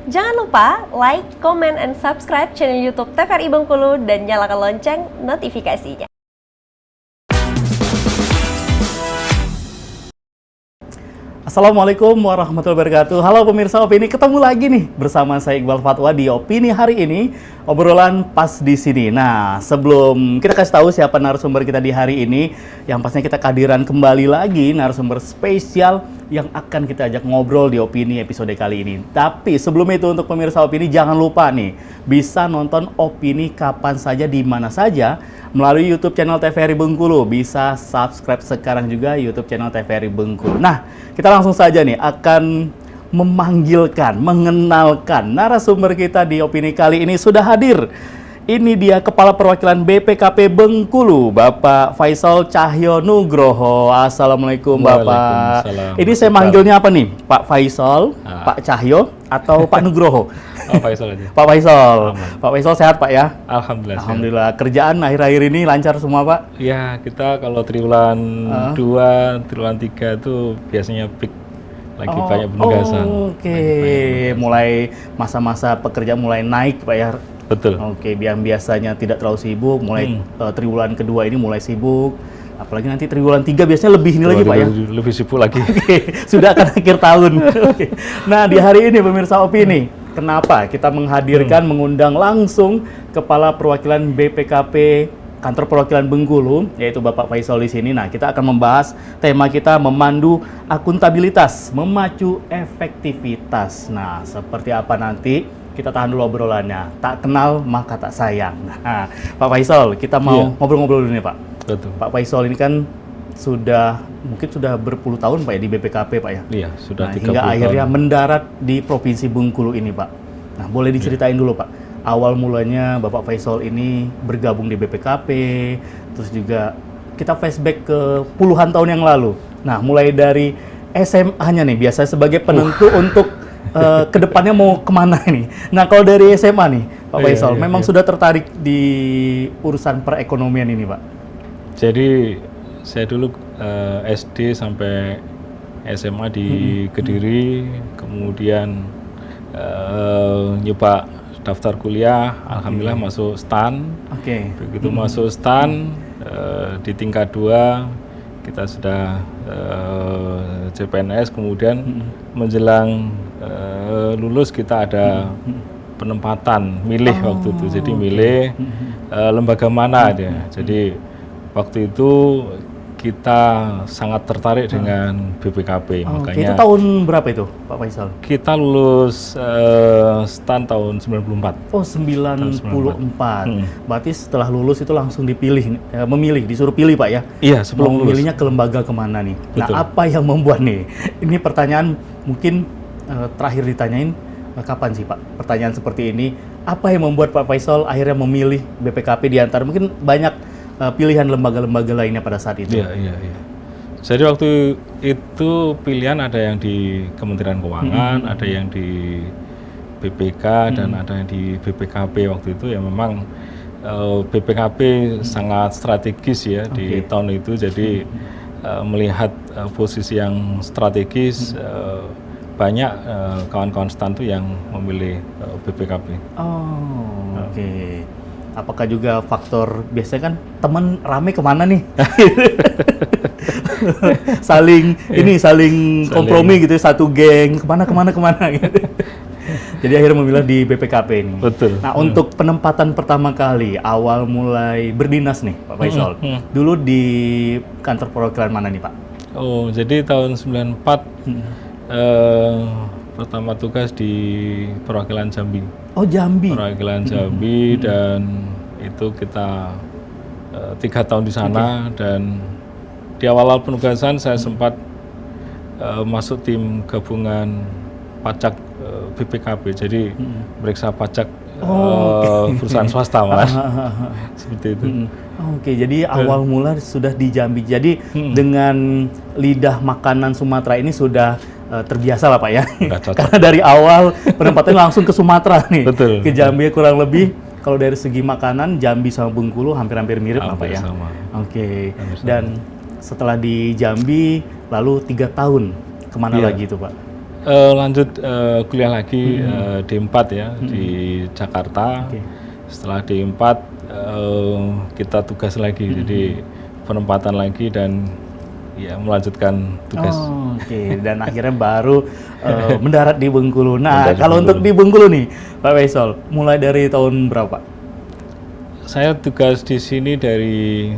Jangan lupa like, comment, and subscribe channel YouTube TVRI Bengkulu dan nyalakan lonceng notifikasinya. Assalamualaikum warahmatullahi wabarakatuh. Halo pemirsa Opini, ketemu lagi nih bersama saya Iqbal Fatwa di Opini hari ini, obrolan pas di sini. Nah, sebelum kita kasih tahu siapa narasumber kita di hari ini, yang pastinya kita kehadiran kembali lagi narasumber spesial yang akan kita ajak ngobrol di Opini episode kali ini. Tapi sebelum itu untuk pemirsa Opini jangan lupa nih bisa nonton Opini kapan saja di mana saja melalui YouTube channel TVRI Bengkulu. Bisa subscribe sekarang juga YouTube channel TVRI Bengkulu. Nah, kita langsung saja nih akan memanggilkan, mengenalkan narasumber kita di Opini kali ini sudah hadir. Ini dia Kepala Perwakilan BPKP Bengkulu, Bapak Faisal Cahyo Nugroho. Assalamualaikum Bapak. Ini saya manggilnya apa nih? Pak Faisal, Pak Cahyo, atau Pak Nugroho? Oh, Faisal aja. Pak Faisal. Pak Faisal sehat Pak ya? Alhamdulillah. Alhamdulillah. Kerjaan akhir-akhir ini lancar semua Pak? Ya, kita kalau triwulan 2, triwulan 3 itu biasanya peak. Lagi banyak penugasan. Oke. Mulai masa-masa pekerjaan mulai naik Pak ya? Betul. Oke, yang biasanya tidak terlalu sibuk, mulai triwulan kedua ini mulai sibuk. Apalagi nanti triwulan 3 biasanya lebih ini lagi Pak ya? Lebih sibuk lagi. Oke, sudah akan akhir tahun. Oke. Nah, di hari ini pemirsa Opini, kenapa kita menghadirkan, mengundang langsung Kepala Perwakilan BPKP Kantor Perwakilan Bengkulu, yaitu Bapak Faisal di sini. Nah, kita akan membahas tema kita memandu akuntabilitas, memacu efektivitas. Nah, seperti apa nanti? Kita tahan dulu obrolannya. Tak kenal maka tak sayang. Nah, Pak Faisal, kita mau ngobrol-ngobrol dulu nih Pak. Betul. Pak Faisal ini kan mungkin sudah berpuluh tahun Pak ya di BPKP Pak ya? Iya, sudah 30 hingga tahun. akhirnya mendarat di Provinsi Bengkulu ini Pak. Nah, boleh diceritain dulu Pak, awal mulanya Bapak Faisal ini bergabung di BPKP, terus juga kita flashback ke puluhan tahun yang lalu. Nah, mulai dari SMA-nya nih, biasanya sebagai penentu untuk kedepannya mau kemana nih. Nah, kalau dari SMA nih Pak Faisal, memang sudah tertarik di urusan perekonomian ini Pak? Jadi saya dulu SD sampai SMA di Kediri, kemudian nyoba daftar kuliah, alhamdulillah masuk STAN. Begitu masuk STAN, di tingkat 2 kita sudah CPNS, kemudian menjelang lulus kita ada penempatan milih waktu itu. Jadi milih lembaga mana dia. Jadi waktu itu kita sangat tertarik dengan BPKP. Makanya itu tahun berapa itu Pak Faisal? Kita lulus STAN tahun 94. Oh, 94. Berarti setelah lulus itu langsung dipilih, memilih, disuruh pilih Pak ya? Iya, sebelum lulus. Memilihnya ke lembaga kemana nih? Betul. Nah, apa yang membuat nih? Ini pertanyaan mungkin terakhir ditanyain, kapan sih Pak? Pertanyaan seperti ini, apa yang membuat Pak Faisal akhirnya memilih BPKP di antara mungkin banyak pilihan lembaga-lembaga lainnya pada saat itu? Iya. Jadi waktu itu pilihan ada yang di Kementerian Keuangan, ada yang di BPK, dan ada yang di BPKP waktu itu. Ya memang BPKP sangat strategis ya di tahun itu. Jadi melihat posisi yang strategis, banyak kawan-kawan STAN itu yang memilih BPKP. Oke. Apakah juga faktor biasanya kan temen rame kemana nih? saling kompromi gitu, satu geng kemana gitu. Jadi akhirnya memilih di BPKP ini. Betul. Nah, untuk penempatan pertama kali awal mulai berdinas nih Pak Faisal, dulu di kantor perwakilan mana nih Pak? Oh, jadi tahun 94 pertama tugas di perwakilan Jambi. Oh, Jambi. Perwakilan Jambi, dan itu kita 3 tahun di sana. Dan di awal-awal penugasan saya sempat masuk tim gabungan pajak BPKP. Jadi meriksa pajak perusahaan swasta Mas. Seperti itu. Oke, jadi awal mula sudah di Jambi. Jadi dengan lidah makanan Sumatera ini sudah terbiasa lah Pak ya. Karena dari awal penempatannya langsung ke Sumatera nih. Betul. Ke Jambi kurang lebih. Kalau dari segi makanan, Jambi sama Bengkulu hampir-hampir mirip lah Pak ya. Sama. Oke. Dan setelah di Jambi, lalu 3 tahun kemana lagi itu Pak? Lanjut kuliah lagi D4 ya di Jakarta. Oke. Setelah D4 kita tugas lagi, jadi penempatan lagi dan ya melanjutkan tugas. Oh, oke. Dan akhirnya baru mendarat di Bengkulu. Nah, Mendarat di kalau Bengkulu. untuk di Bengkulu nih, Pak Faisal, mulai dari tahun berapa? Saya tugas di sini dari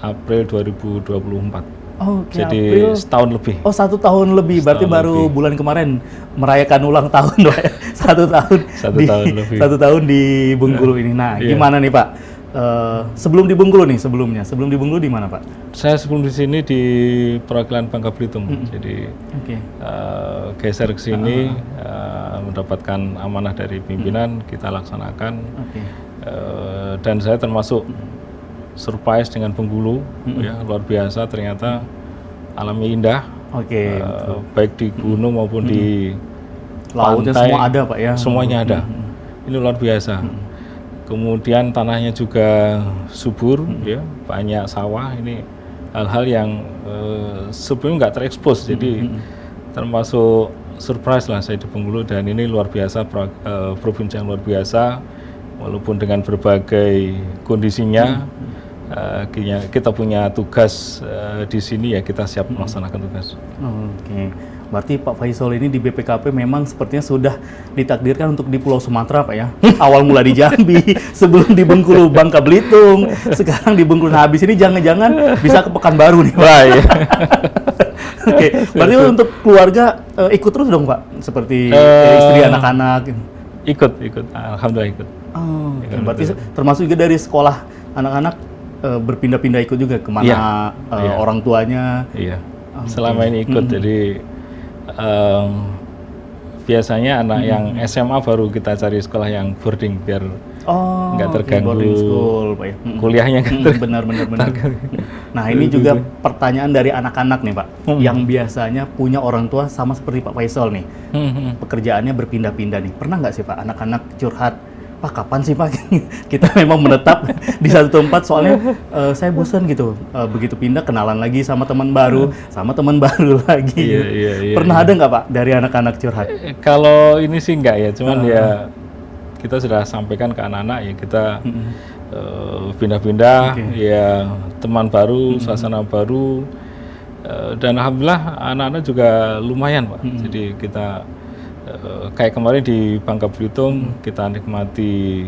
April 2024. Oke, Jadi April. setahun lebih. Oh, 1 tahun lebih. Berarti Setahun baru lebih. bulan kemarin merayakan ulang tahun, Pak. 1 tahun. Satu tahun lebih. 1 tahun di Bengkulu ini. Nah, Iya. gimana nih, Pak? Sebelum di Bengkulu nih, sebelum di Bengkulu di mana, Pak? Saya sebelum di sini di perwakilan Bangka Belitung. Jadi Oke. geser ke sini mendapatkan amanah dari pimpinan, kita laksanakan. Oke. Dan saya termasuk surprise dengan Bengkulu, ya luar biasa ternyata alamnya indah, Oke. baik di gunung maupun di Lautnya pantai, semua ada, Pak ya. semuanya ada. Ini luar biasa. Kemudian tanahnya juga subur, ya banyak sawah. Ini hal-hal yang sebelumnya nggak terekspos, jadi termasuk surprise lah saya di Bengkulu, dan ini luar biasa, provinsi yang luar biasa, walaupun dengan berbagai kondisinya. Kita punya tugas di sini, ya kita siap melaksanakan tugas. Oke, berarti Pak Faisal ini di BPKP memang sepertinya sudah ditakdirkan untuk di Pulau Sumatera, Pak ya. Awal mula di Jambi, sebelum di Bengkulu Bangka Belitung, sekarang di Bengkulu. Nah, habis ini jangan-jangan bisa ke Pekanbaru nih, Pak. Wah, iya. Oke, berarti untuk keluarga ikut terus dong, Pak? Seperti istri, anak-anak. Ikut, alhamdulillah ikut. Oh, oke. Berarti termasuk juga dari sekolah anak-anak berpindah-pindah ikut juga kemana Iya. orang tuanya. Iya, selama ini ikut. Jadi biasanya anak yang SMA baru kita cari sekolah yang boarding biar nggak oke, terganggu boarding school, Pak ya. kuliahnya kan. Benar. Nah, ini juga pertanyaan dari anak-anak nih, Pak, yang biasanya punya orang tua sama seperti Pak Faisal nih. Pekerjaannya berpindah-pindah nih. Pernah nggak sih, Pak, anak-anak curhat, Pak, kapan sih, Pak, kita memang menetap di satu tempat, soalnya saya bosan gitu, begitu pindah kenalan lagi sama teman baru lagi. Iya. Pernah ada nggak, Pak, dari anak-anak curhat? Kalau ini sih enggak ya, cuman ya kita sudah sampaikan ke anak-anak ya, kita pindah-pindah, ya teman baru, suasana baru, dan alhamdulillah anak-anak juga lumayan, Pak. Jadi kita kayak kemarin di Bangka Belitung kita nikmati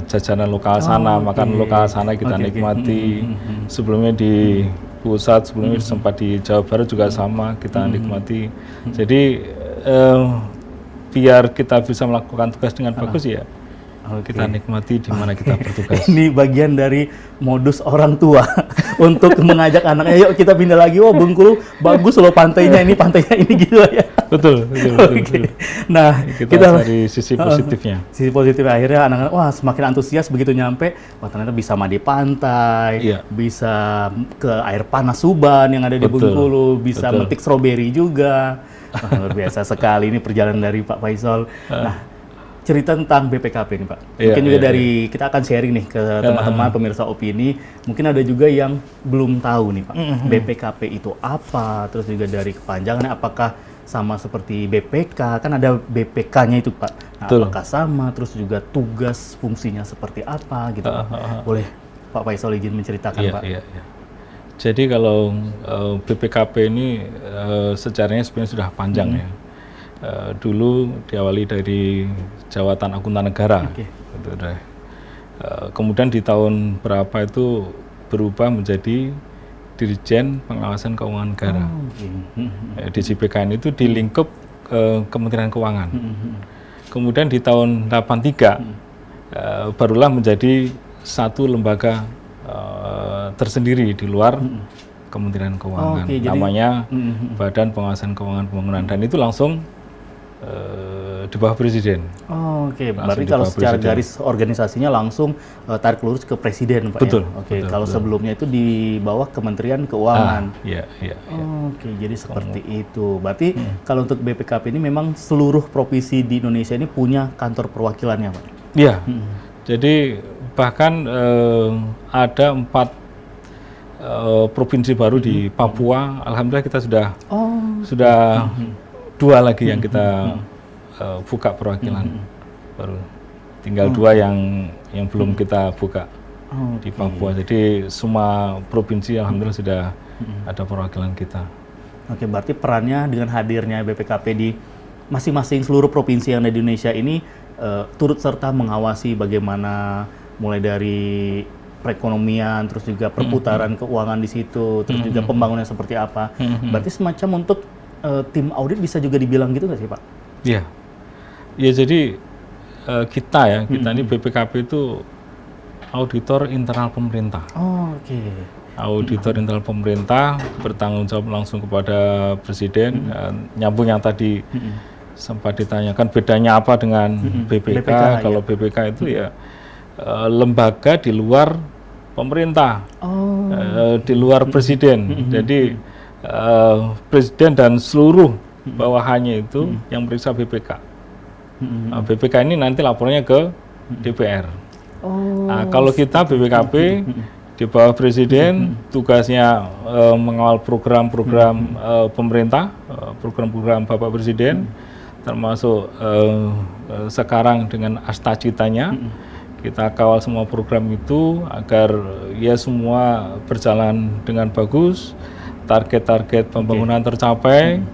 jajanan lokal sana, makan lokal sana kita nikmati. Sebelumnya di pusat, sebelumnya sempat di Jawa Barat juga sama kita nikmati. Jadi biar kita bisa melakukan tugas dengan bagus ya. Kita nikmati di mana kita bertugas. Ini bagian dari modus orang tua untuk mengajak anaknya, yuk kita pindah lagi, wah Bengkulu bagus loh pantainya ini gitu ya. Betul. Nah, kita cari sisi positifnya. Sisi positif akhirnya anak-anak wah semakin antusias begitu nyampe, wah ternyata bisa mandi pantai, Iya. bisa ke air panas Suban yang ada di Betul. Bengkulu, bisa Betul. metik stroberi juga. Wah, luar biasa sekali ini perjalanan dari Pak Faisal. Nah, cerita tentang BPKP nih, Pak. Mungkin juga dari kita akan sharing nih ke teman-teman pemirsa opini. Mungkin ada juga yang belum tahu nih, Pak. BPKP itu apa? Terus juga dari kepanjangannya apakah sama seperti BPK? Kan ada BPK-nya itu, Pak. Nah, apakah sama? Terus juga tugas fungsinya seperti apa gitu, Pak. Boleh Pak Faisal izin menceritakan, Pak? Iya. Jadi kalau BPKP ini sejarahnya sebenarnya sudah panjang ya. Dulu diawali dari jawatan akuntan negara. Gitu, kemudian di tahun berapa itu berubah menjadi Dirjen Pengawasan Keuangan Negara. DJPKN itu di lingkup Kementerian Keuangan. Kemudian di tahun 83 barulah menjadi satu lembaga tersendiri di luar Kementerian Keuangan. Namanya Badan Pengawasan Keuangan Pembangunan, dan itu langsung di bawah Presiden. Berarti kalau secara garis organisasinya langsung tarik lurus ke Presiden, Pak. Betul. Ya? Kalau sebelumnya itu di bawah Kementerian Keuangan. Iya. Jadi seperti itu. Berarti kalau untuk BPKP ini memang seluruh provinsi di Indonesia ini punya kantor perwakilannya, Pak. Iya. Jadi bahkan ada 4 provinsi baru di Papua. Alhamdulillah kita sudah 2 lagi yang kita buka perwakilan, baru tinggal 2 yang belum kita buka di Papua. Jadi semua provinsi alhamdulillah sudah ada perwakilan kita. Oke, berarti perannya dengan hadirnya BPKP di masing-masing seluruh provinsi yang ada di Indonesia ini turut serta mengawasi bagaimana mulai dari perekonomian, terus juga perputaran keuangan di situ, terus juga pembangunan seperti apa. Berarti semacam untuk tim audit bisa juga dibilang gitu nggak sih, Pak? Iya, ya jadi kita ini BPKP itu auditor internal pemerintah. Oh, oke. Auditor internal pemerintah bertanggung jawab langsung kepada Presiden. Nyambung yang tadi sempat ditanyakan bedanya apa dengan BPK. Kalau BPK itu ya lembaga di luar pemerintah, di luar Presiden. Jadi Presiden dan seluruh bawahannya itu yang meriksa BPK. BPK ini nanti laporannya ke DPR. Nah, kalau kita BPKP di bawah Presiden, tugasnya mengawal program-program pemerintah, program-program Bapak Presiden, termasuk sekarang dengan Astacitanya. Kita kawal semua program itu agar ya semua berjalan dengan bagus, target-target pembangunan tercapai,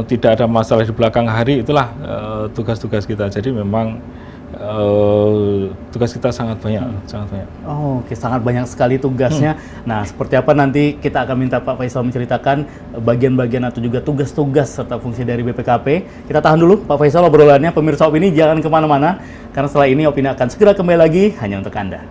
tidak ada masalah di belakang hari. Itulah tugas-tugas kita. Jadi memang tugas kita sangat banyak, sangat banyak. Oh, oke, sangat banyak sekali tugasnya. Nah, seperti apa nanti kita akan minta Pak Faisal menceritakan bagian-bagian atau juga tugas-tugas serta fungsi dari BPKP. Kita tahan dulu Pak Faisal obrolannya. Pemirsa Opini jangan kemana-mana, karena setelah ini Opini akan segera kembali lagi hanya untuk Anda.